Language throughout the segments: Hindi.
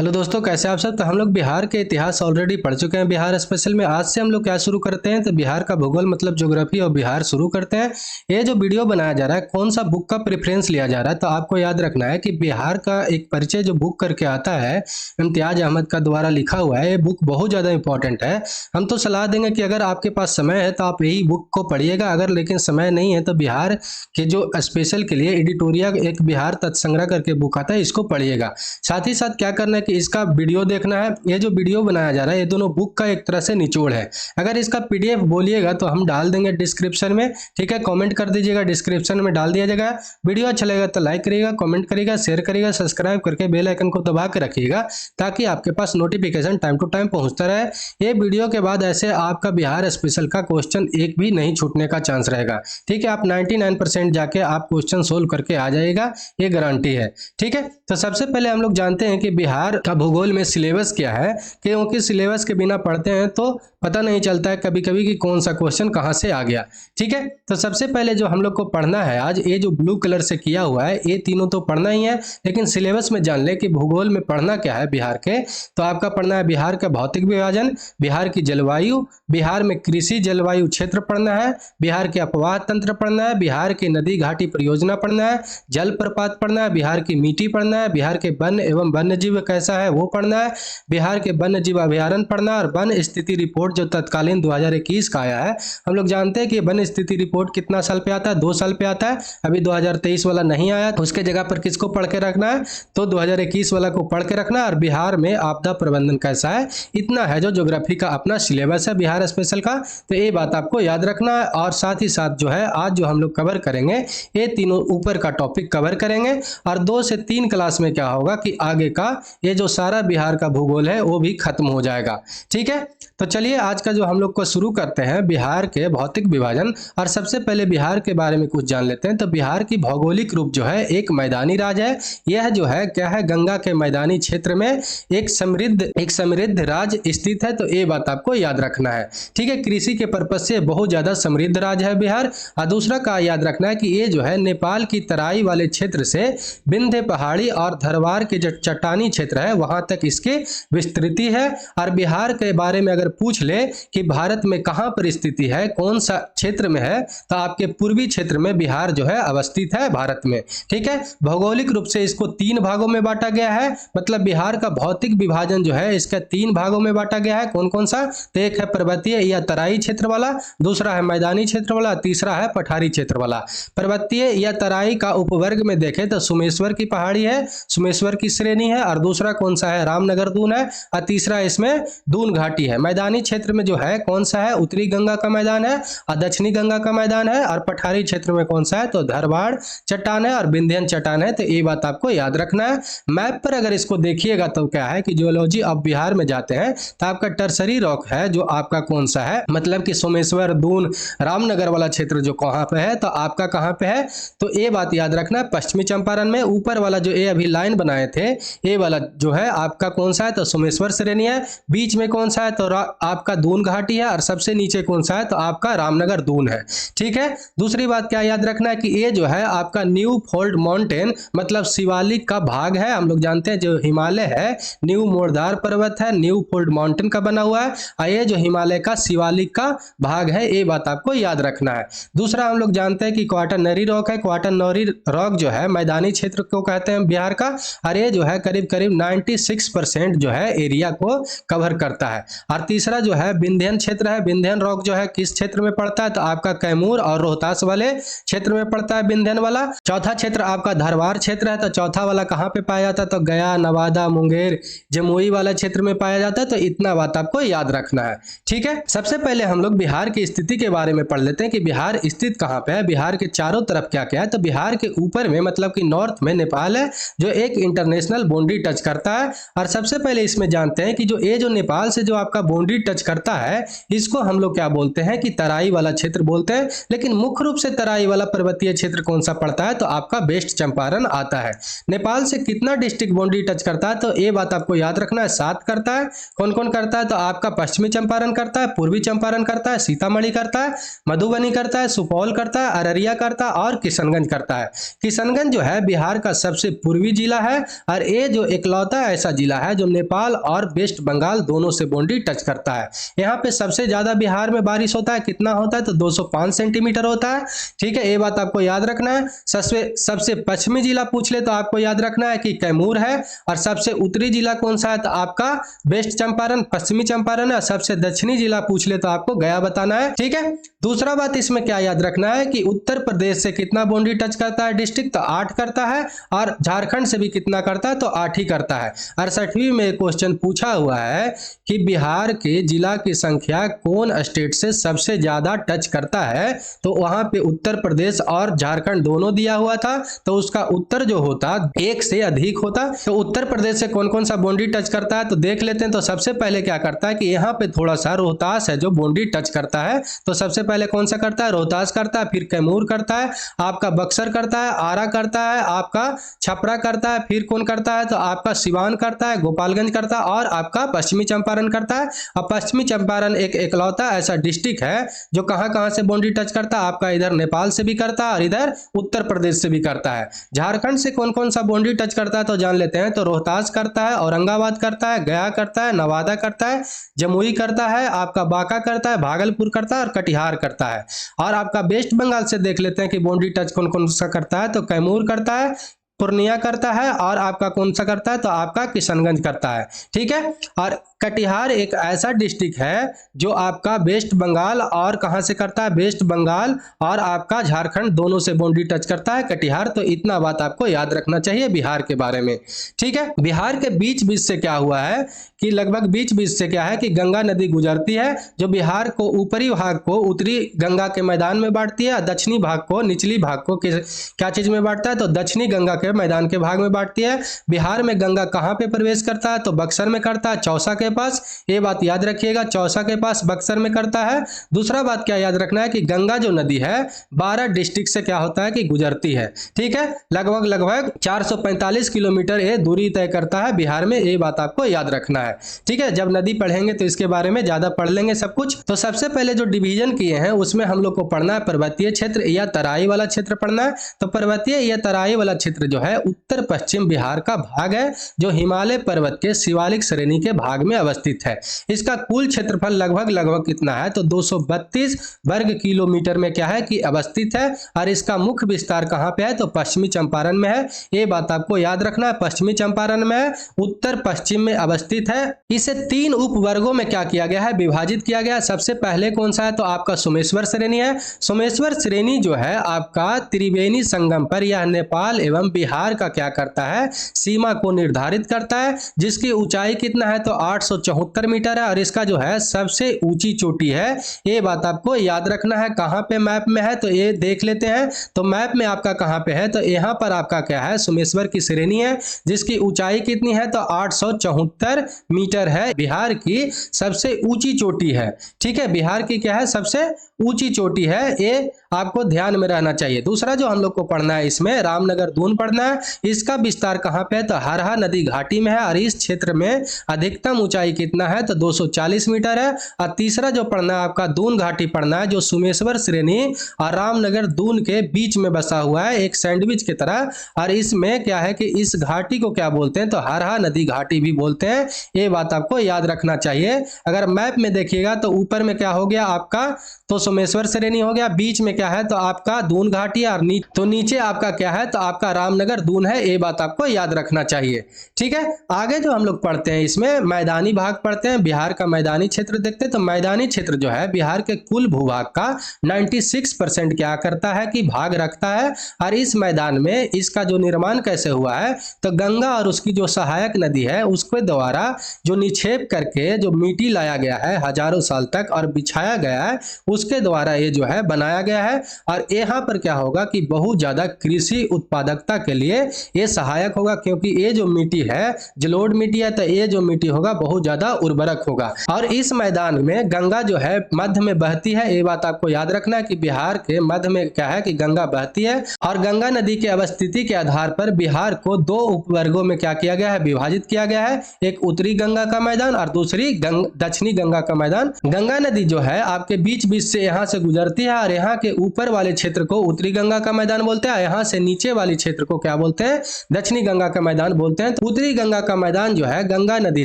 हेलो दोस्तों, कैसे आप सब। तो हम लोग बिहार के इतिहास ऑलरेडी पढ़ चुके हैं बिहार स्पेशल में। आज से हम लोग क्या शुरू करते हैं तो बिहार का भूगोल मतलब ज्योग्राफी और बिहार शुरू करते हैं। ये जो वीडियो बनाया जा रहा है कौन सा बुक का प्रेफरेंस लिया जा रहा है, तो आपको याद रखना है कि बिहार का एक परिचय जो बुक करके आता है इम्तियाज अहमद का द्वारा लिखा हुआ है, ये बुक बहुत ज़्यादा इंपॉर्टेंट है। हम तो सलाह देंगे कि अगर आपके पास समय है तो आप यही बुक को पढ़िएगा, अगर लेकिन समय नहीं है तो बिहार के जो स्पेशल के लिए एडिटोरिया एक बिहार तत्संग्रह करके बुक आता है, इसको पढ़िएगा। साथ ही साथ क्या करना है कि इसका वीडियो देखना है। ये जो वीडियो बनाया जा रहा है ये दोनों बुक का एक तरह से निचोड़ है। अगर इसका पीडीएफ बोलिएगा तो हम डाल देंगे डिस्क्रिप्शन में, ठीक है। कमेंट कर दीजिएगा, डिस्क्रिप्शन में डाल दिया जाएगा। वीडियो अच्छा लगेगा तो लाइक करिएगा, कमेंट करिएगा, शेयर करिएगा, सब्सक्राइब करके बेल आइकन को दबा के रखिएगा ताकि आपके पास नोटिफिकेशन टाइम टू टाइम पहुंचता रहे। ये वीडियो के बाद ऐसे आपका बिहार स्पेशल का क्वेश्चन एक भी नहीं छूटने का चांस रहेगा, ठीक है। आप 99% जाके आप क्वेश्चन सोल्व करके आ जाएगा, ये गारंटी है, ठीक है। तो सबसे पहले हम लोग जानते हैं कि बिहार का भूगोल में सिलेबस क्या है, क्योंकि सिलेबस के बिना पढ़ते हैं तो पता नहीं चलता है कभी कभी कि कौन सा क्वेश्चन कहाँ से आ गया, ठीक है। तो सबसे पहले जो हम लोग को पढ़ना है आज, ये जो ब्लू कलर से किया हुआ है ये तीनों तो पढ़ना ही है, लेकिन सिलेबस में जान ले कि भूगोल में पढ़ना क्या है बिहार के। तो आपका पढ़ना है बिहार का भौतिक विभाजन, बिहार की जलवायु, बिहार में कृषि जलवायु क्षेत्र पढ़ना है, बिहार के अपवाह तंत्र पढ़ना है, बिहार की नदी घाटी परियोजना पढ़ना है, जल प्रपात पढ़ना है, बिहार की मिट्टी पढ़ना है, बिहार के वन एवं वन्य जीव कैसा है वो पढ़ना है, बिहार के वन्य जीव अभ्यारण्य पढ़ना है, और वन स्थिति रिपोर्ट जो तत्कालीन 2021 का आया है। हम लोग जानते हैं कि वन स्थिति रिपोर्ट कितना साल पे आता है, 2 साल पे आता है। अभी 2023 वाला नहीं आया, उसके जगह पर किसको पढ़ के रखना है तो 2021 वाला को पढ़ के रखना है। और बिहार में आपदा प्रबंधन कैसा है, इतना है जो ज्योग्राफी का अपना सिलेबस है बिहार स्पेशल का। तो ये बात आपको याद रखना है। और साथ ही साथ जो है आज जो हम लोग कवर करेंगे ये तीनों ऊपर का टॉपिक कवर करेंगे, और 2 से 3 क्लास में क्या होगा कि आगे का ये जो सारा बिहार का भूगोल है वो भी खत्म हो जाएगा, ठीक है। तो चलिए आज का जो हम लोग को शुरू करते हैं बिहार के भौतिक विभाजन। और सबसे पहले बिहार के बारे में कुछ जान लेते हैं। तो बिहार की भौगोलिक रूप जो है एक मैदानी राज्य है। यह जो है क्या है, गंगा के मैदानी क्षेत्र में एक समृद्ध राज्य स्थित है। तो ये बात आपको याद रखना है, ठीक है। कृषि के पर्पज से बहुत ज्यादा समृद्ध राज्य है बिहार। और दूसरा का याद रखना है कि ये जो है नेपाल की तराई वाले क्षेत्र से विंध्य पहाड़ी और धरवार के जो चट्टानी क्षेत्र है वहां तक इसके विस्तृति है। और बिहार के बारे में अगर पूछ ले कि भारत में कहां पर स्थिति है, कौन सा क्षेत्र में है, तो आपके पूर्वी क्षेत्र में बिहार जो है अवस्थित है भारत में, ठीक है। भौगोलिक रूप से इसको 3 भागों में बांटा गया है, मतलब बिहार का भौतिक विभाजन जो है इसका 3 भागों में बांटा गया है। कौन कौन सा, तो एक है पर्वतीय या तराई क्षेत्र वाला, दूसरा है मैदानी क्षेत्र वाला, तीसरा है पठारी क्षेत्र वाला। पर्वतीय या तराई का उपवर्ग में देखें तो सुमेश्वर की पहाड़ी है, सुमेश्वर की श्रेणी है, और दूसरा कौन सा है, रामनगर दून है, और तीसरा इसमें दून घाटी है। मैदानी क्षेत्र में जो है कौन सा है, उत्तरी गंगा का मैदान है और दक्षिणी गंगा का मैदान है। और पठारी क्षेत्र में कौन सा है तो धरवाड़ चट्टान है और विंध्यन चट्टान है। तो ये बात आपको याद रखना है। मैप पर अगर इसको देखिएगा तो क्या है कि जियोलॉजी ऑफ बिहार में जाते हैं तो आपका टर्सरी रॉक है जो आपका कौन सा है, मतलब कि सोमेश्वर दून रामनगर वाला क्षेत्र जो कहां पे है, तो आपका कहां पे है, तो ये बात याद रखना है। पश्चिमी चंपारण में ऊपर वाला जो ये अभी लाइन बनाए थे ये वाला जो है आपका कौन सा है तो सोमेश्वर श्रेणी है, बीच में कौन सा है तो आपका दून घाटी है, और सबसे नीचे कौन सा है तो आपका रामनगर दून है, ठीक है। दूसरी बात क्या याद रखना है कि ये जो है आपका न्यू फोल्ड माउंटेन मतलब शिवालिक का भाग है। हम लोग जानते हैं जो हिमालय है न्यू मोरदार पर्वत है, न्यू फोल्ड माउंटेन का बना हुआ है, और ये जो हिमालय का शिवालिक का भाग है, ये बात आपको याद रखना है। दूसरा हम लोग जानते हैं कि क्वाटरनरी रॉक है, क्वाटरनरी रॉक जो है मैदानी क्षेत्र को कहते हैं बिहार का, और ये जो है करीब करीब 96% जो है एरिया को कवर करता है। और तीसरा जो है विंध्यन क्षेत्र है, विंध्यन रॉक जो है किस क्षेत्र में पड़ता है तो आपका कैमूर और रोहतास वाले क्षेत्र में पड़ता है विंध्यन वाला। चौथा क्षेत्र आपका धरवार क्षेत्र है, तो चौथा वाला कहां पे पाया जाता है तो गया, नवादा, मुंगेर, जमुई वाला क्षेत्र में पाया जाता है। तो इतना बात आपको याद रखना है, ठीक है। सबसे पहले हम लोग बिहार की स्थिति के बारे में पढ़ लेते हैं कि बिहार स्थित कहां पे है, बिहार के चारों तरफ क्या क्या है। तो बिहार के ऊपर में मतलब कि नॉर्थ में नेपाल है जो एक इंटरनेशनल बाउंड्री टच करता है। और सबसे पहले इसमें जानते हैं कि जो ये जो नेपाल से जो आपका बाउंड्री टच टच करता है इसको हम लोग क्या बोलते हैं कि तराई वाला क्षेत्र बोलते हैं। लेकिन मुख्य रूप से तराई वाला पर्वतीय क्षेत्र कौन सा पड़ता है, तो आपका वेस्ट चंपारण आता है। नेपाल से कितना डिस्ट्रिक्ट बाउंड्री टच करता है, तो ये बात आपको याद रखना है, 7 करता है। कौन कौन करता है, तो आपका पश्चिमी चंपारण करता है, पूर्वी चंपारण करता है, सीतामढ़ी करता है, मधुबनी करता है, सुपौल करता है, अररिया करता है और किशनगंज करता है। किशनगंज जो है बिहार का सबसे पूर्वी जिला है और ये जो इकलौता ऐसा जिला है जो नेपाल और वेस्ट बंगाल दोनों से बाउंड्री टच करता है। यहाँ पे सबसे ज्यादा बिहार में बारिश होता है, कितना होता है, तो 205 सेंटीमीटर होता है। ठीक है, ये बात आपको याद रखना है। सबसे पश्चिमी जिला पूछ ले तो आपको याद रखना है कि कैमूर है, और सबसे उत्तरी जिला कौन सा है, तो आपका वेस्ट चंपारण पश्चिमी चंपारण है। सबसे दक्षिणी जिला पूछ ले तो आपको गया बताना है। ठीक है, दूसरा बात इसमें क्या याद रखना है कि उत्तर प्रदेश से कितना बाउंड्री टच करता है डिस्ट्रिक्ट, तो 8 करता है, और झारखंड से भी कितना करता है, तो 8 ही करता है। 68वीं में क्वेश्चन पूछा हुआ है कि बिहार के जिला की संख्या कौन स्टेट से सबसे ज्यादा टच करता है, तो वहां पे उत्तर प्रदेश और झारखंड दोनों दिया हुआ था, तो उसका उत्तर जो होता 1 से अधिक होता। तो उत्तर प्रदेश से कौन कौन सा बाउंड्री टच करता है, तो देख लेते हैं। तो सबसे पहले क्या करता है कि यहाँ पे थोड़ा सा रोहतास है जो बाउंड्री टच करता है, तो सबसे पहले कौन सा करता है, रोहतास करता है, फिर कैमूर करता है, आपका बक्सर करता है, आरा करता है, आपका छपरा करता है, फिर कौन करता है, तो आपका सिवान करता है, गोपालगंज करता है और आपका पश्चिमी चंपारण करता है। अब पश्चिमी चंपारण एक इकलौता ऐसा डिस्ट्रिक्ट है जो कहां से बाउंड्री टच करता है, आपका इधर नेपाल से भी करता है और इधर उत्तर प्रदेश से भी करता है। झारखंड से कौन कौन सा बाउंड्री टच करता है, तो जान लेते हैं। तो रोहतास करता है, औरंगाबाद करता है, गया करता है, नवादा करता है, जमुई करता है, आपका बांका करता है, भागलपुर करता है और कटिहार करता है। और आपका वेस्ट बंगाल से देख लेते हैं कि बाउंड्री टच कौन कौन सा करता है, तो कैमूर करता है, पूर्णिया करता है और आपका कौन सा करता है, तो आपका किशनगंज करता है। ठीक है, और कटिहार एक ऐसा डिस्ट्रिक्ट है जो आपका वेस्ट बंगाल और कहां से करता है, वेस्ट बंगाल और आपका झारखंड दोनों से बाउंड्री टच करता है कटिहार। तो इतना बात आपको याद रखना चाहिए बिहार के बारे में। ठीक है, बिहार के बीच बीच से क्या हुआ है कि लगभग बीच बीच से क्या है कि गंगा नदी गुजरती है जो बिहार को ऊपरी भाग को उत्तरी गंगा के मैदान में बांटती है, दक्षिणी भाग को निचली भाग को क्या चीज में बांटता है, तो दक्षिणी गंगा के मैदान के भाग में बांटती है। बिहार में गंगा कहां पे प्रवेश करता है, तो बक्सर में करता है, चौसा के पास। ये बात याद रखिएगा, चौसा के पास बक्सर में करता है। दूसरा बात क्या याद रखना है कि गंगा जो नदी है 12 डिस्ट्रिक्ट से क्या होता है कि गुजरती है। ठीक है, लगभग 445 किलोमीटर ये दूरी तय करता है बिहार में, ये बात आपको याद रखना है। ठीक है, जब नदी पढ़ेंगे तो इसके बारे में ज्यादा पढ़ लेंगे सब कुछ। तो सबसे पहले जो डिवीजन किए हैं उसमें हम लोग को पढ़ना है पर्वतीय क्षेत्र या तराई वाला क्षेत्र पढ़ना है। तो पर्वतीय या तराई वाला क्षेत्र जो है उत्तर पश्चिम बिहार का भाग है जो हिमालय पर्वत के शिवालिक श्रेणी के भाग में अवस्थित है। इसका कुल क्षेत्रफल लगभग कितना है, तो 232 वर्ग किलोमीटर में क्या है कि अवस्थित है। और इसका मुख्य विस्तार कहां पे है, तो पश्चिमी चंपारण में है। ये बात आपको याद रखना है, पश्चिमी चंपारण में है, उत्तर पश्चिम में अवस्थित है। इसे 3 उप वर्गों में क्या किया गया है, विभाजित किया गया है। सबसे पहले कौन सा है, तो आपका सोमेश्वर श्रेणी है। सोमेश्वर श्रेणी जो है आपका त्रिवेणी संगम पर यह नेपाल एवं बिहार का क्या करता है, सीमा को निर्धारित करता है, जिसकी ऊंचाई कितना है, तो 874 मीटर है। और इसका जो है सबसे ऊंची चोटी है। ये बात आपको याद रखना है। कहां पे मैप में है, तो ये देख लेते हैं। तो मैप में आपका कहां पे है, तो यहां पर आपका क्या है, सोमेश्वर की श्रेणी है जिसकी ऊंचाई कितनी है, तो 874 मीटर है। बिहार की सबसे ऊंची चोटी है। ठीक है, बिहार की क्या है, सबसे ऊंची चोटी है, ये आपको ध्यान में रहना चाहिए। दूसरा जो हम लोग को पढ़ना है इसमें रामनगर दून पढ़ना है। इसका विस्तार कहां पे है, तो हरहा नदी घाटी में है। और इस क्षेत्र में अधिकतम ऊंचाई कितना है, तो 240 मीटर है। और तीसरा जो पढ़ना है आपका दून घाटी पढ़ना है जो सोमेश्वर श्रेणी और रामनगर दून के बीच में बसा हुआ है, एक सैंडविच की तरह। और इसमें क्या है कि इस घाटी को क्या बोलते हैं, तो हरहा नदी घाटी भी बोलते हैं। ये बात आपको याद रखना चाहिए। अगर मैप में देखिएगा तो ऊपर में क्या हो गया आपका, तो सोमेश्वर श्रेणी हो गया, बीच में क्या है, तो आपका दून घाटी, और तो नीचे आपका क्या है, तो आपका रामनगर दून है। ये बात आपको याद रखना चाहिए। ठीक है, आगे जो हम लोग पढ़ते हैं इसमें मैदानी भाग पढ़ते हैं। बिहार का मैदानी क्षेत्र देखते हैं। तो मैदानी क्षेत्र जो है बिहार के कुल भूभाग का 96% क्या करता है कि भाग रखता है। और इस मैदान में इसका जो निर्माण कैसे हुआ है, तो गंगा और उसकी जो सहायक नदी है उसके द्वारा जो निक्षेप करके जो मिट्टी लाया गया है हजारों साल तक और बिछाया गया है, उसके किसके द्वारा ये जो है बनाया गया है, और यहाँ पर क्या होगा कि बहुत ज्यादा कृषि उत्पादकता के लिए ये सहायक होगा, क्योंकि ये जो मिट्टी है जलोढ़ मिट्टी है, तो ये जो मिट्टी होगा बहुत ज्यादा उर्वरक होगा। और इस मैदान में गंगा जो है मध्य में बहती है, ये बात आपको याद रखना है कि बिहार के मध्य में क्या है कि गंगा बहती है, और गंगा नदी के अवस्थिति के आधार पर बिहार को दो उपवर्गों में क्या किया गया है, विभाजित किया गया है। एक उत्तरी गंगा का मैदान और दूसरी दक्षिणी गंगा का मैदान। गंगा नदी जो है आपके बीच बीच से यहाँ से गुजरती है, और यहाँ के ऊपर वाले क्षेत्र को उत्तरी गंगा का मैदान बोलते हैं, यहाँ से नीचे वाले क्षेत्र को क्या बोलते हैं, दक्षिणी गंगा का मैदान बोलते हैं। तो उत्तरी गंगा का मैदान जो है गंगा नदी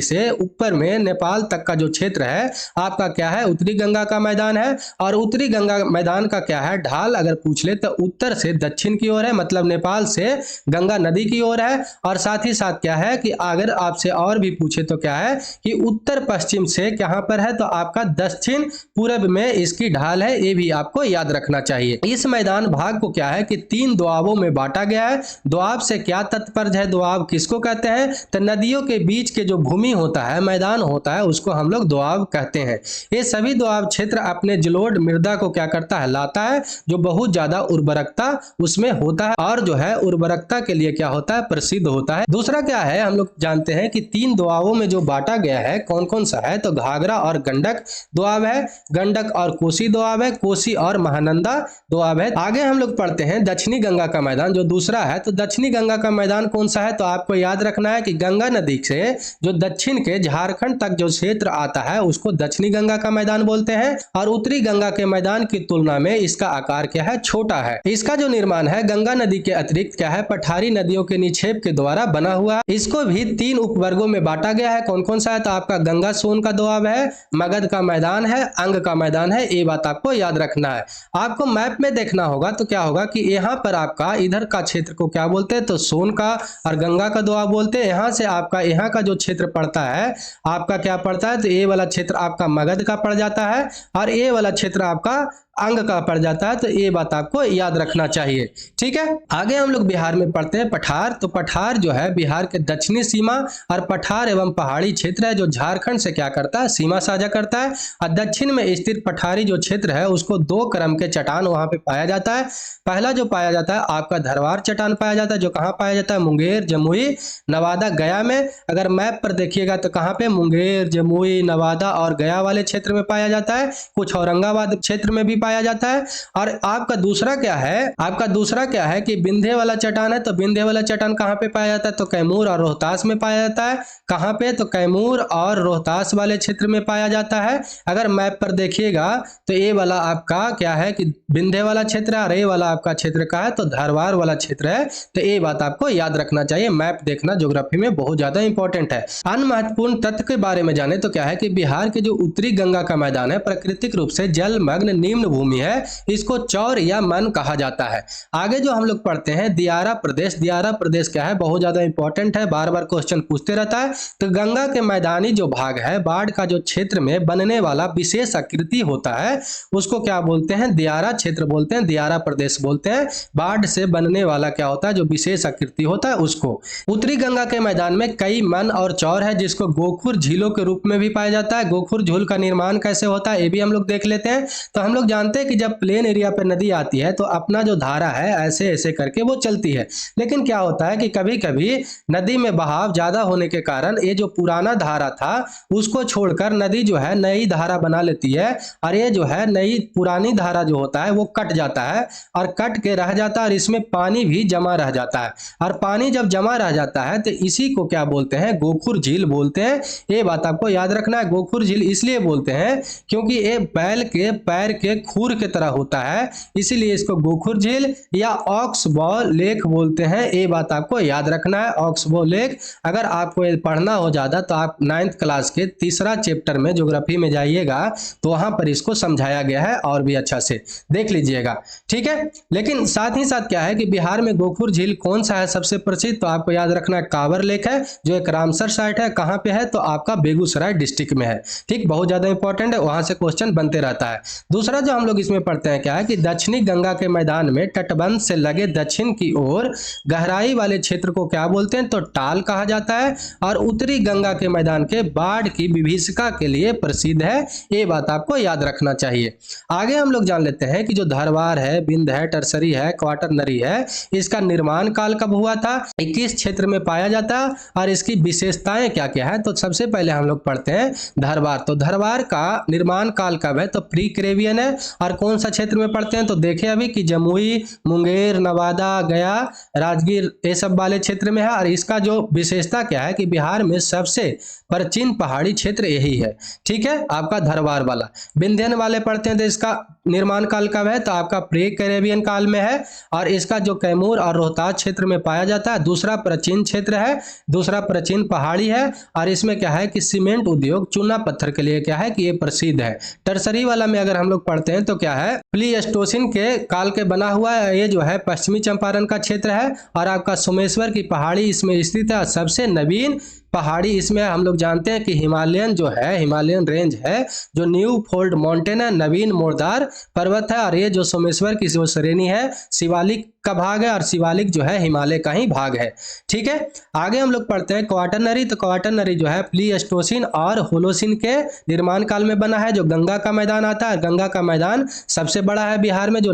से ऊपर में नेपाल तक का जो क्षेत्र है आपका क्या है, उत्तरी गंगा का मैदान है। और उत्तरी गंगा मैदान का क्या है, ढाल अगर पूछ ले तो उत्तर से दक्षिण की ओर है, मतलब नेपाल से गंगा नदी की ओर है। और साथ ही साथ क्या है कि अगर आपसे और भी पूछे तो क्या है कि उत्तर पश्चिम से कहां पर है, तो आपका दक्षिण पूर्व में इसकी ढाल है, ये भी आपको याद रखना चाहिए। इस मैदान भाग को क्या है कि 3 दोआबों में बांटा गया है। दोआब से क्या तात्पर्य है, दोआब किसको कहते हैं, तो नदियों के बीच के जो भूमि होता है, मैदान होता है, उसको हम लोग दोआब कहते हैं। ये सभी दोआब क्षेत्र अपने जलोढ़ मृदा को क्या करता है, लाता है, जो बहुत ज्यादा उर्वरकता उसमें होता है, और जो है उर्वरकता के लिए क्या होता है, प्रसिद्ध होता है। दूसरा क्या है, हम लोग जानते हैं कि 3 दोआबों में जो बांटा गया है कौन कौन सा है, तो घाघरा और गंडक दोआब है, गंडक और कोसी दोआब है, कोसी और महानंदा दोआब है। आगे हम लोग पढ़ते हैं दक्षिणी गंगा का मैदान जो दूसरा है। तो दक्षिणी गंगा का मैदान कौन सा है, तो आपको याद रखना है कि गंगा नदी से जो दक्षिण के झारखंड तक जो क्षेत्र आता है उसको दक्षिणी गंगा का मैदान बोलते हैं, और उत्तरी गंगा के मैदान की तुलना में इसका आकार क्या है, छोटा है। इसका जो निर्माण है गंगा नदी के अतिरिक्त क्या है, पठारी नदियों के निक्षेप के द्वारा बना हुआ। इसको भी 3 उपवर्गों में बांटा गया है। कौन कौन सा है, तो आपका गंगा सोन का दोआब है, मगध का मैदान है, अंग का मैदान है। ये बात आपको याद रखना है। आपको मैप में देखना होगा तो क्या होगा कि यहाँ पर आपका इधर का क्षेत्र को क्या बोलते हैं, तो सोन का और गंगा का दोआब बोलते हैं। यहाँ से आपका यहाँ का जो क्षेत्र पड़ता है आपका क्या पड़ता है, तो ये वाला क्षेत्र आपका मगध का पड़ जाता है, और ये वाला क्षेत्र आपका अंग का पड़ जाता है। तो ये बात आपको याद रखना चाहिए, ठीक है। आगे हम लोग बिहार में पढ़ते हैं पठार। तो पठार जो है बिहार के दक्षिणी सीमा और पठार एवं पहाड़ी क्षेत्र है जो झारखंड से क्या करता है, सीमा साझा करता है। और दक्षिण में स्थित पठारी जो क्षेत्र है उसको 2 क्रम के चट्टान वहां पे पाया जाता है। पहला जो पाया जाता है आपका धरवार चट्टान पाया जाता है, जो कहाँ पाया जाता है, मुंगेर, जमुई, नवादा, गया में। अगर मैप पर देखिएगा तो कहाँ पे, मुंगेर, जमुई, नवादा और गया वाले क्षेत्र में पाया जाता है। कुछ औरंगाबाद क्षेत्र में भी पाया जाता है। और आपका दूसरा क्या है कि बिंध्य वाला चट्टान है। तो बिंध्य वाला चट्टान कहाँ पे पाया जाता है, तो कैमूर और रोहतास में पाया जाता है। कहाँ पे, तो कैमूर और रोहतास वाले क्षेत्र में पाया जाता है। अगर मैप पर देखिएगा तो ये वाला आपका क्या है कि बिंध्य वाला क्षेत्र है, और ये वाला आपका क्षेत्र का है तो धारवाड़ वाला क्षेत्र है। तो ये बात आपको याद रखना चाहिए। मैप देखना ज्योग्राफी में बहुत ज्यादा इंपॉर्टेंट है। अन्य महत्वपूर्ण तथ्य के बारे में जाने तो क्या है कि बिहार के जो उत्तरी गंगा का मैदान है प्राकृतिक रूप से जलमग्न निम्न भूमि है, इसको चौर या मन कहा जाता है। आगे जो हम लोग पढ़ते हैं दियारा प्रदेश। दियारा प्रदेश क्या है, बहुत ज्यादा इंपॉर्टेंट है, बार बार क्वेश्चन पूछते रहता है। तो गंगा के मैदानी जो भाग है, बाढ़ का जो क्षेत्र में बनने वाला विशेष आकृति होता है उसको क्या बोलते हैं, दियारा क्षेत्र बोलते हैं, दियारा प्रदेश बोलते हैं। बाढ़ से बनने वाला क्या होता है, जो विशेष आकृति होता है उसको। उत्तरी गंगा के मैदान में कई मन और चौर है जिसको गोखुर झीलों के रूप में भी पाया जाता है। गोखुर झील का निर्माण कैसे होता है ये भी हम लोग देख लेते हैं। तो हम लोग जानते हैं कि जब प्लेन एरिया पर नदी आती है तो अपना जो धारा है ऐसे ऐसे करके वो चलती है, लेकिन क्या होता है कि कभी कभी नदी में बहाव ज्यादा होने के कारण ये जो पुराना धारा था उसको छोड़कर नदी जो है नई धारा बना लेती है, और ये जो है नई पुरानी धारा जो होता है वो कट जाता है और कट के रह जाता है, और इसमें पानी भी जमा रह जाता है। और पानी जब जमा रह जाता है तो इसी को क्या बोलते हैं, गोखुर झील बोलते हैं। ये बात आपको याद रखना है। गोखुर झील इसलिए बोलते हैं क्योंकि ये बैल के पैर के खूर के तरह होता है, इसीलिए इसको गोखुर झील या ऑक्सबो लेक बोलते हैं। ये बात आपको याद रखना है, ऑक्सबो लेक। अगर आपको पढ़ना हो ज्यादा तो आप 9th क्लास के 3रा चैप्टर में ज्योग्राफी में जाइएगा तो वहां पर इसको समझाया गया है, और भी अच्छा से देख लीजिएगा, ठीक है। लेकिन साथ ही साथ क्या है कि बिहार में गोखुर झील कौन सा है सबसे प्रसिद्ध, तो आपको याद रखना है कांवर लेक है, जो एक रामसर साइट है। कहां पे है, तो आपका बेगूसराय डिस्ट्रिक्ट में है, ठीक। बहुत ज्यादा इंपॉर्टेंट है, वहां से क्वेश्चन बनते रहता है। दूसरा जो हम लोग इसमें पढ़ते हैं क्या है कि दक्षिणी गंगा के मैदान में तटबंध से लगे दक्षिण की ओर गहराई वाले क्षेत्र को क्या बोलते हैं, तो टाल कहा जाता है। और उत्तरी गंगा के मैदान के बाढ़ की विभीषिका के लिए प्रसिद्ध है। ये बात आपको याद रखना चाहिए। आगे हम लोग जान लेते हैं कि जो धरवार है, बिंद है, टरसरी है, क्वाटरनरी है, इसका निर्माण काल कब हुआ था, 21 क्षेत्र में पाया जाता है और इसकी विशेषताएं क्या क्या है। तो सबसे पहले हम लोग पढ़ते हैं धरवार। तो धरवार का निर्माण काल कब है, तो प्री कैरेबियन है। और कौन सा क्षेत्र में पढ़ते हैं, तो देखे अभी कि जमुई, मुंगेर, नवादा, गया, राजगीर, ये सब वाले क्षेत्र में है। और इसका जो विशेषता क्या है कि बिहार में सबसे प्राचीन पहाड़ी क्षेत्र यही है। ठीक है, आपका धरवार वाला। विंध्यन वाले पढ़ते हैं तो इसका निर्माण काल कब है, तो आपका प्री कैरेबियन काल में है। और इसका जो कैमूर और रोहतास क्षेत्र में पाया जाता है। दूसरा प्राचीन क्षेत्र है, दूसरा प्राचीन पहाड़ी है। और इसमें क्या है कि सीमेंट उद्योग, चूना पत्थर के लिए क्या है कि ये प्रसिद्ध है। टरसरी वाला में अगर हम लोग पढ़ते हैं तो क्या है, प्लीस्टोसिन के काल के बना हुआ है। ये जो है पश्चिमी चंपारण का क्षेत्र है। और आपका सोमेश्वर की पहाड़ी इसमें स्थित है। सबसे नवीन पहाड़ी इसमें हम लोग जानते हैं कि हिमालयन जो है, हिमालयन रेंज है, जो न्यू फोल्ड माउंटेन है, नवीन मोरदार पर्वत है। और ये जो सोमेश्वर की जो श्रेणी है, शिवालिक का भाग है। और शिवालिक जो है हिमालय का ही भाग है। ठीक है, आगे हम लोग पढ़ते हैं क्वाटरनरी। तो क्वाटरनरी जो है प्लीस्टोसिन और होलोसिन के निर्माण काल में बना है। जो गंगा का मैदान आता है, गंगा का मैदान सबसे बड़ा है बिहार में, जो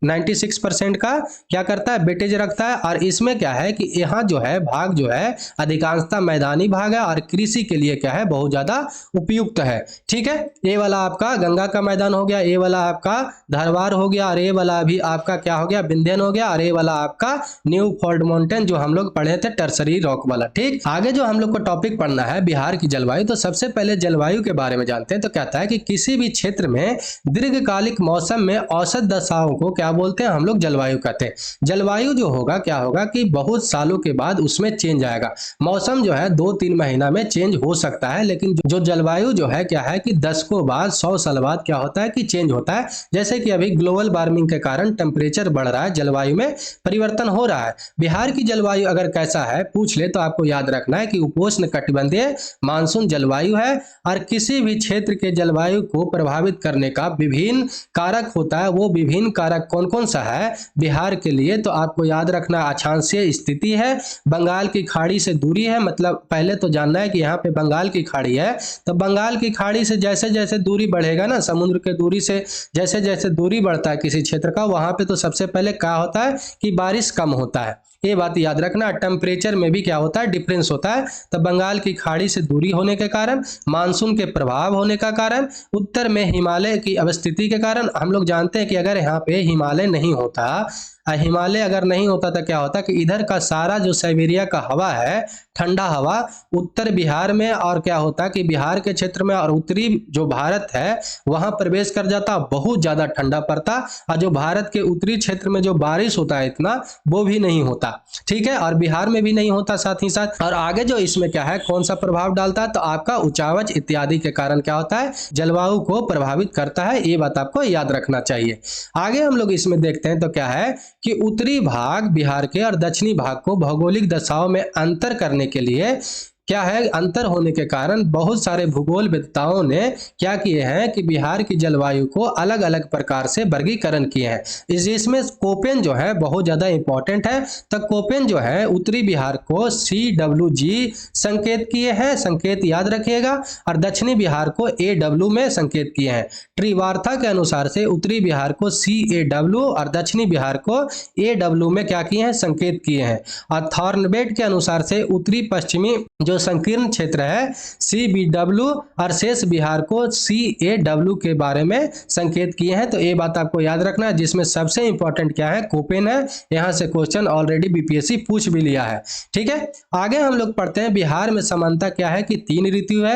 96% का क्या करता है, वेटेज रखता है। और इसमें क्या है कि यहाँ जो है भाग जो है अधिकांशतः मैदानी भाग है और कृषि के लिए क्या है, बहुत ज्यादा उपयुक्त है। ठीक है, ये वाला आपका गंगा का मैदान हो गया, ये वाला आपका धरवार हो गया, और ये वाला भी आपका क्या हो गया, विंध्यन हो गया। और ये वाला आपका न्यू फोल्ड माउंटेन जो हम लोग पढ़े थे, टरसरी रॉक वाला। ठीक, आगे जो हम लोग को टॉपिक पढ़ना है बिहार की जलवायु। तो सबसे पहले जलवायु के बारे में जानते हैं। तो कहता है कि किसी भी क्षेत्र में दीर्घकालिक मौसम में औसत दशाओं को क्या बोलते हैं, हम लोग जलवायु कहते हैं। जलवायु जो होगा क्या होगा कि बहुत सालों के बाद उसमें चेंज आएगा। मौसम जो है 2-3 महीना में चेंज हो सकता है, लेकिन जो जलवायु जो है क्या है कि दशकों बाद, 100 साल बाद क्या होता है कि चेंज होता है। जैसे कि अभी ग्लोबल वार्मिंग के कारण टेम्परेचर बढ़ रहा है, जलवायु में परिवर्तन हो रहा है। बिहार की जलवायु अगर कैसा है पूछ ले तो आपको याद रखना है कि उपोष्ण कटिबंधीय मानसून जलवायु है। और किसी भी क्षेत्र के जलवायु को प्रभावित करने का विभिन्न कारक होता है। वो विभिन्न कारक कौन कौन सा है बिहार के लिए, तो आपको याद रखना अक्षांशीय स्थिति है, बंगाल की खाड़ी से दूरी है। मतलब पहले तो जानना है कि यहाँ पे बंगाल की खाड़ी है, तो बंगाल की खाड़ी से जैसे जैसे दूरी बढ़ेगा ना, समुद्र के दूरी से जैसे जैसे दूरी बढ़ता है किसी क्षेत्र का, वहां पे तो सबसे पहले क्या होता है कि बारिश कम होता है। ये बात याद रखना। टेम्परेचर में भी क्या होता है, डिफरेंस होता है। तो बंगाल की खाड़ी से दूरी होने के कारण, मानसून के प्रभाव होने का कारण, उत्तर में हिमालय की अवस्थिति के कारण, हम लोग जानते हैं कि अगर यहाँ पे हिमालय नहीं होता, हिमालय अगर नहीं होता तो क्या होता कि इधर का सारा जो साइबेरिया का हवा है, ठंडा हवा उत्तर बिहार में, और क्या होता कि बिहार के क्षेत्र में और उत्तरी जो भारत है वहां प्रवेश कर जाता, बहुत ज्यादा ठंडा पड़ता। और जो भारत के उत्तरी क्षेत्र में जो बारिश होता है इतना, वो भी नहीं होता। ठीक है, और बिहार में भी नहीं होता साथ ही साथ। और आगे जो इसमें क्या है, कौन सा प्रभाव डालता है, तो आपका उचावच इत्यादि के कारण क्या होता है, जलवायु को प्रभावित करता है। ये बात आपको याद रखना चाहिए। आगे हम लोग इसमें देखते हैं तो क्या है कि उत्तरी भाग बिहार के और दक्षिणी भाग को भौगोलिक दशाओं में अंतर करने के लिए क्या है, अंतर होने के कारण बहुत सारे भूगोलविदताओं ने क्या किए हैं कि बिहार की जलवायु को अलग अलग प्रकार से वर्गीकरण किए हैं। इसमें कोपेन जो है बहुत ज्यादा इंपॉर्टेंट है। तो कोपेन जो है उत्तरी बिहार को CWG संकेत किए हैं, संकेत याद रखिएगा। और दक्षिणी बिहार को AW में संकेत किए हैं। ट्रिवार्था के अनुसार से उत्तरी बिहार को CAW और दक्षिणी बिहार को AW में क्या किए हैं, संकेत किए हैं। और थॉर्नबेट के अनुसार से उत्तरी पश्चिमी जो संकीर्ण क्षेत्र है CBW और शेष बिहार को CAW के बारे में संकेत किए हैं। तो ये बात आपको याद रखना है, जिसमें सबसे इंपॉर्टेंट क्या है, कोपेन है। यहां से क्वेश्चन ऑलरेडी BPSC पूछ भी लिया है। ठीक है, आगे हम लोग पढ़ते हैं बिहार में समानता क्या है कि 3 ऋतु है।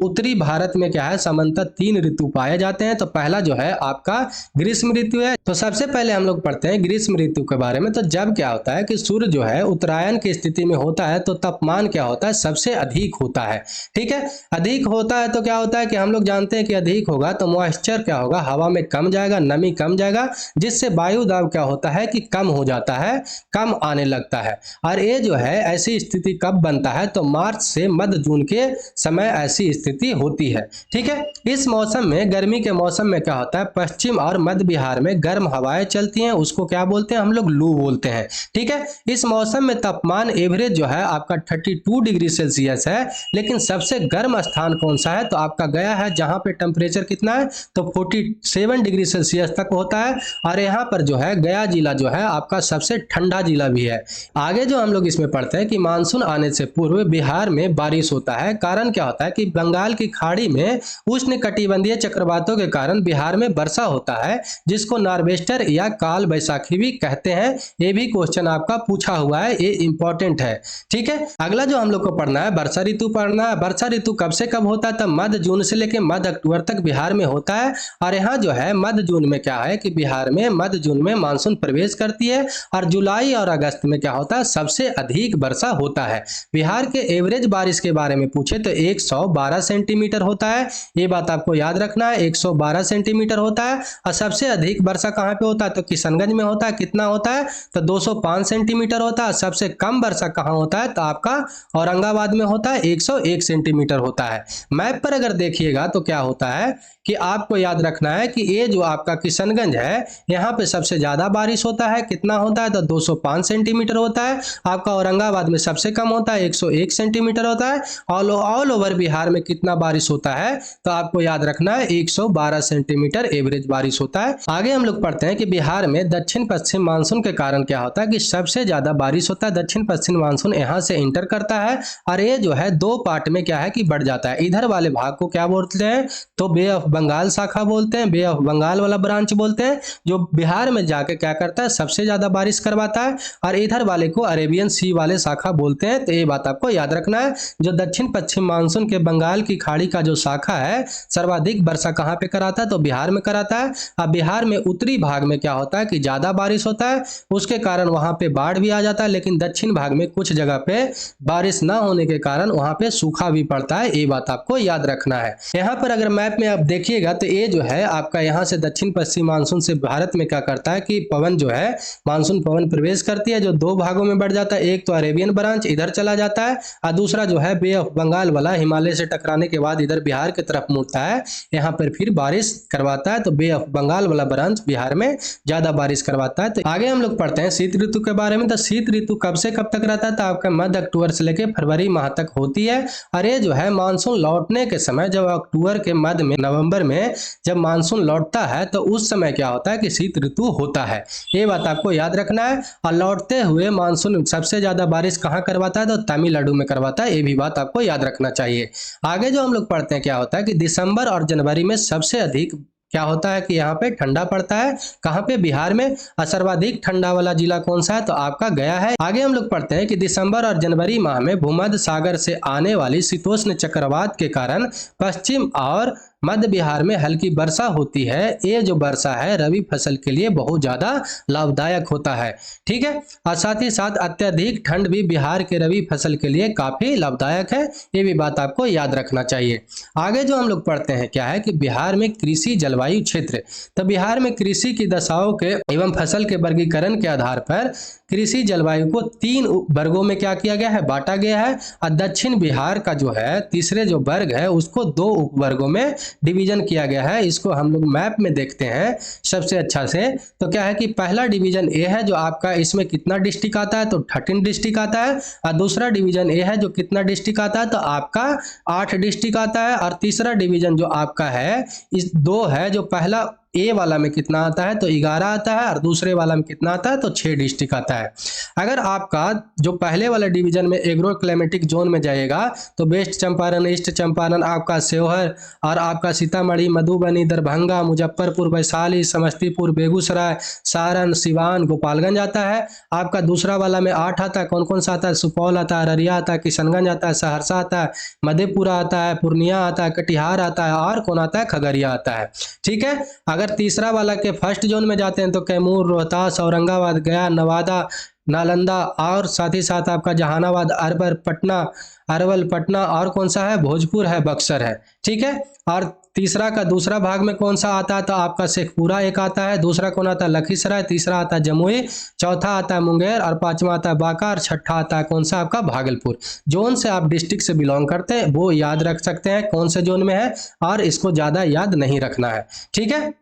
उत्तरी भारत में क्या है, समानता 3 ऋतु पाए जाते हैं। तो पहला जो है आपका ग्रीष्म ऋतु है। तो सबसे पहले हम लोग पढ़ते हैं ग्रीष्म ऋतु के बारे में। तो जब क्या होता है कि सूर्य जो है उत्तरायण की स्थिति में होता है तो तापमान क्या होता है, सबसे सबसे अधिक होता है। ठीक है, अधिक होता है तो क्या होता है कि हम लोग जानते हैं कि अधिक होगा तो मॉइस्चर क्या होगा, हवा में कम जाएगा, नमी कम जाएगा, जिससे वायु दाब क्या होता है कि कम हो जाता है, कम आने लगता है। और ये जो है ऐसी स्थिति कब बनता है, तो मार्च से मध्य जून के समय ऐसी स्थिति होती है। ठीक है, इस मौसम में, गर्मी के मौसम में क्या होता है, पश्चिम और मध्य बिहार में गर्म हवाएं चलती हैं, उसको क्या बोलते हैं हम लोग, लू बोलते हैं। ठीक है, इस मौसम में तापमान एवरेज जो है आपका 32 डिग्री सेल्सियस है, लेकिन सबसे गर्म स्थान कौन सा है, तो आपका गया है, जहां पे टेम्परेचर कितना है, तो 47 डिग्री सेल्सियस तक होता है। और यहाँ पर जो है गया जिला जो है आपका सबसे ठंडा जिला भी है। आगे जो हम लोग इसमें पढ़ते हैं कि मानसून आने से पूर्व बिहार में बारिश होता है। कारण क्या होता है कि बंगाल की खाड़ी में उष्ण कटिबंधीय चक्रवातों के कारण बिहार में वर्षा होता है, जिसको नॉर्वेस्टर या काल बैसाखी भी कहते हैं। ये भी क्वेश्चन आपका पूछा हुआ है, ये इंपॉर्टेंट है। ठीक है, अगला जो हम लोग को पढ़ना है, वर्षा ऋतु पढ़ना है। वर्षा ऋतु कब से कब होता है, तो मध्य जून से लेकर मध्य अक्टूबर तक बिहार में होता है। और यहाँ जो है मध्य जून में क्या है कि बिहार में मध्य जून में मानसून प्रवेश करती है, और जुलाई और अगस्त में क्या होता है, सबसे अधिक वर्षा होता है। बिहार के एवरेज बारिश के बारे में पूछे तो 112 सेंटीमीटर होता है। ये बात आपको याद रखना है, 112 सेंटीमीटर होता है। और सबसे अधिक वर्षा कहाँ पे होता है, तो किशनगंज में होता है। कितना होता है, तो 205 सेंटीमीटर होता है। सबसे कम वर्षा कहाँ होता है, तो आपका औरंगाबाद में होता है, 101 सेंटीमीटर होता है। मैप पर अगर देखिएगा तो क्या होता है कि आपको याद रखना है कि ये जो आपका किशनगंज है, यहाँ पे सबसे ज्यादा बारिश होता है। कितना होता है, तो 205 सेंटीमीटर होता है। आपका औरंगाबाद में सबसे कम होता है, 101 सेंटीमीटर होता है। ऑल ओवर बिहार में कितना बारिश होता है, तो आपको याद रखना है 112 सेंटीमीटर एवरेज बारिश होता है। आगे हम लोग पढ़ते हैं कि बिहार में दक्षिण पश्चिम मानसून के कारण क्या होता है कि सबसे ज्यादा बारिश होता है। दक्षिण पश्चिम मानसून यहाँ से इंटर करता है, और ये जो है दो पार्ट में क्या है कि बढ़ जाता है। इधर वाले भाग को क्या बोलते हैं, तो बे ऑफ बंगाल शाखा बोलते हैं, बे ऑफ बंगाल वाला ब्रांच बोलते हैं, जो बिहार में जाके क्या करता है, सबसे ज्यादा बारिश करवाता है। और इधर वाले को अरेबियन सी वाले शाखा बोलते हैं। तो ये बात आपको याद रखना है। जो दक्षिण पश्चिम मानसून के बंगाल की खाड़ी का जो शाखा है, सर्वाधिक वर्षा कहाँ पे कराता है, तो बिहार में कराता है। अब बिहार में उत्तरी भाग में क्या होता है कि ज्यादा बारिश होता है, उसके कारण वहां पे बाढ़ भी आ जाता है। लेकिन दक्षिण भाग में कुछ जगह पे बारिश ना होने के कारण वहां पे सूखा भी पड़ता है। ये बात आपको याद रखना है। यहाँ पर अगर मैप में आप देखिएगा तो ये जो है आपका यहाँ से दक्षिण पश्चिम मानसून से भारत में क्या करता है कि पवन जो है, मानसून पवन प्रवेश करती है, जो दो भागों में बढ़ जाता है। एक तो अरेबियन ब्रांच इधर चला जाता है, और दूसरा जो है बे ऑफ बंगाल वाला हिमालय से टकराने के बाद इधर बिहार की तरफ मुड़ता है, यहाँ पर फिर बारिश करवाता है। तो बे ऑफ बंगाल वाला ब्रांच बिहार में ज्यादा बारिश करवाता है। तो आगे हम लोग पढ़ते हैं शीत ऋतु के बारे में। तो शीत ऋतु कब से कब तक रहता है, तो आपका मध्य अक्टूबर से लेकर फरवरी माह तक होती है। और ये जो है मानसून लौटने के समय, जब अक्टूबर के मध्य में, नवंबर में जब मानसून लौटता है, तो उस समय क्या होता है कि शीत ऋतु होता है। ये बात आपको याद रखना है। और लौटते हुए मानसून सबसे ज्यादा बारिश कहाँ करवाता है, तो तमिलनाडु में करवाता है। ये भी बात आपको याद रखना चाहिए। आगे जो हम लोग पढ़ते हैं क्या होता है कि दिसंबर और जनवरी में सबसे अधिक क्या होता है कि यहाँ पे ठंडा पड़ता है। कहाँ पे, बिहार में। और सर्वाधिक ठंडा वाला जिला कौन सा है, तो आपका गया है। आगे हम लोग पढ़ते हैं कि दिसंबर और जनवरी माह में भूमध्य सागर से आने वाली शीतोष्ण चक्रवात के कारण पश्चिम और मध्य बिहार में हल्की वर्षा होती है। ये जो वर्षा है रबी फसल के लिए बहुत ज्यादा लाभदायक होता है। ठीक है, और साथ ही साथ अत्यधिक ठंड भी बिहार के रबी फसल के लिए काफी लाभदायक है। ये भी बात आपको याद रखना चाहिए। आगे जो हम लोग पढ़ते हैं क्या है कि बिहार में कृषि जलवायु क्षेत्र। तो बिहार में कृषि की दशाओं के एवं फसल के वर्गीकरण के आधार पर कृषि जलवायु को 3 वर्गों में क्या किया गया है, बांटा गया है। और दक्षिण बिहार का जो है तीसरे जो वर्ग है, उसको 2 उपवर्गों में डिवीजन किया गया है। इसको हम लोग मैप में देखते हैं सबसे अच्छा से। तो क्या है कि पहला डिवीजन ए है, जो आपका इसमें कितना डिस्ट्रिक्ट आता है, तो 13 डिस्ट्रिक्ट आता है। और दूसरा डिवीजन ए है, जो कितना डिस्ट्रिक्ट आता है, तो आपका 8 डिस्ट्रिक्ट आता है। और तीसरा डिवीजन जो आपका है, इस 2 है, जो पहला ए वाला में कितना आता है, तो 11 आता है। और दूसरे वाला में कितना आता है, तो 6 डिस्ट्रिक्ट आता है। अगर आपका जो पहले वाले डिवीजन में एग्रो क्लाइमेटिक जोन में जाएगा, तो वेस्ट चंपारण, ईस्ट चंपारण, आपका सेवहर और आपका सीतामढ़ी, मधुबनी, दरभंगा, मुजफ्फरपुर, वैशाली, समस्तीपुर, बेगूसराय, सारण, सिवान, गोपालगंज आता है। आपका दूसरा वाला में 8 आता है। कौन कौन सा आता है, सुपौल आता है, अररिया आता है, किशनगंज आता है, सहरसा आता है, मधेपुरा आता है, पूर्णिया आता है, कटिहार आता है, और कौन आता है, खगड़िया आता है। ठीक है, अगर तीसरा वाला के फर्स्ट जोन में जाते हैं तो कैमूर, रोहतास, औरंगाबाद, गया, नवादा, नालंदा, और साथ ही साथ आपका जहानाबाद, अरवल, पटना, और कौन सा है, भोजपुर है, बक्सर है। ठीक है। और तीसरा का दूसरा भाग में कौन सा आता है, तो आपका शेखपुरा एक आता है, दूसरा कौन आता है, लखीसराय, तीसरा आता है जमुई, चौथा आता है मुंगेर, और पांचवा आता है बांका, और छठा आता है कौन सा, आपका भागलपुर। जोन से आप डिस्ट्रिक्ट से बिलोंग करते हैं वो याद रख सकते हैं कौन से जोन में है, और इसको ज्यादा याद नहीं रखना है। ठीक है।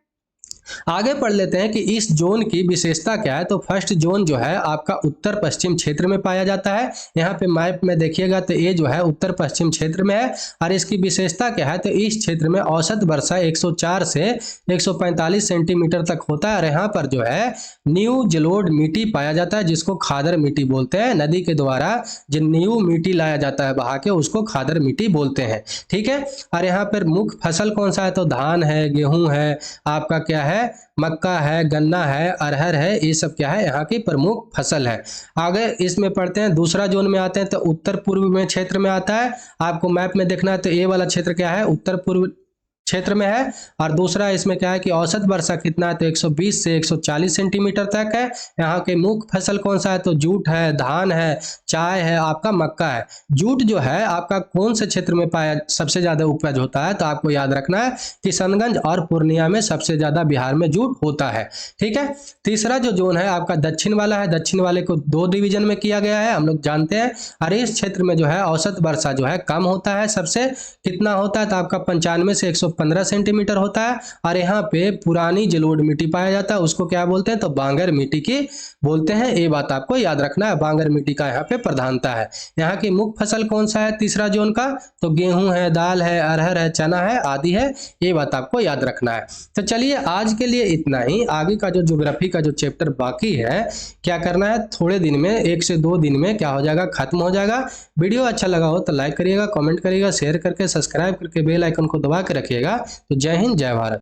आगे पढ़ लेते हैं कि इस जोन की विशेषता क्या है। तो फर्स्ट जोन जो है आपका उत्तर पश्चिम क्षेत्र में पाया जाता है। यहाँ पे मैप में देखिएगा तो ये जो है उत्तर पश्चिम क्षेत्र में है, और इसकी विशेषता क्या है, तो इस क्षेत्र में औसत वर्षा 104 से 145 सेंटीमीटर तक होता है। और यहाँ पर जो है न्यू जलोढ़ मिट्टी पाया जाता है, जिसको खादर मिट्टी बोलते हैं। नदी के द्वारा जो न्यू मिट्टी लाया जाता है बहा के, उसको खादर मिट्टी बोलते हैं। ठीक है। और यहाँ पर मुख्य फसल कौन सा है, तो धान है, गेहूं है, आपका क्या है, मक्का है, गन्ना है, अरहर है, ये सब क्या है, यहाँ की प्रमुख फसल है। आगे इसमें पढ़ते हैं, दूसरा जोन में आते हैं तो उत्तर पूर्व में क्षेत्र में आता है। आपको मैप में देखना है तो ये वाला क्षेत्र क्या है, उत्तर पूर्व क्षेत्र में है। और दूसरा इसमें क्या है कि औसत वर्षा कितना है, तो 120 से 140 सेंटीमीटर तक है। यहाँ के मुख्य फसल कौन सा है, तो जूट है, धान है, चाय है, आपका मक्का है। जूट जो है आपका कौन से क्षेत्र में पाया सबसे ज्यादा उपज होता है, तो आपको याद रखना है किशनगंज और पूर्णिया में सबसे ज्यादा बिहार में जूट होता है। ठीक है। तीसरा जो जोन है आपका दक्षिण वाला है। दक्षिण वाले को 2 डिवीजन में किया गया है, हम लोग जानते हैं। और इस क्षेत्र में जो है औसत वर्षा जो है कम होता है, सबसे कितना होता है, तो आपका 95 से 115 सेंटीमीटर होता है। और यहाँ पे पुरानी जलोढ़ मिट्टी पाया जाता है, उसको क्या बोलते हैं, तो बांगर मिट्टी की बोलते हैं। ये बात आपको याद रखना है, बांगर मिट्टी का यहाँ पे प्रधानता है। यहाँ की मुख्य फसल कौन सा है तीसरा जोन का, तो गेहूं है, दाल है, अरहर है, चना है, आदि है। ये बात आपको याद रखना है। तो चलिए आज के लिए इतना ही। आगे का जो ज्योग्राफी का जो चैप्टर बाकी है, क्या करना है, थोड़े दिन में 1 से 2 दिन में क्या हो जाएगा, खत्म हो जाएगा। वीडियो अच्छा लगा हो तो लाइक करिएगा, कमेंट करिएगा, शेयर करके सब्सक्राइब करके बेल आइकन को दबा के रखिएगा। तो जय हिंद, जय भारत।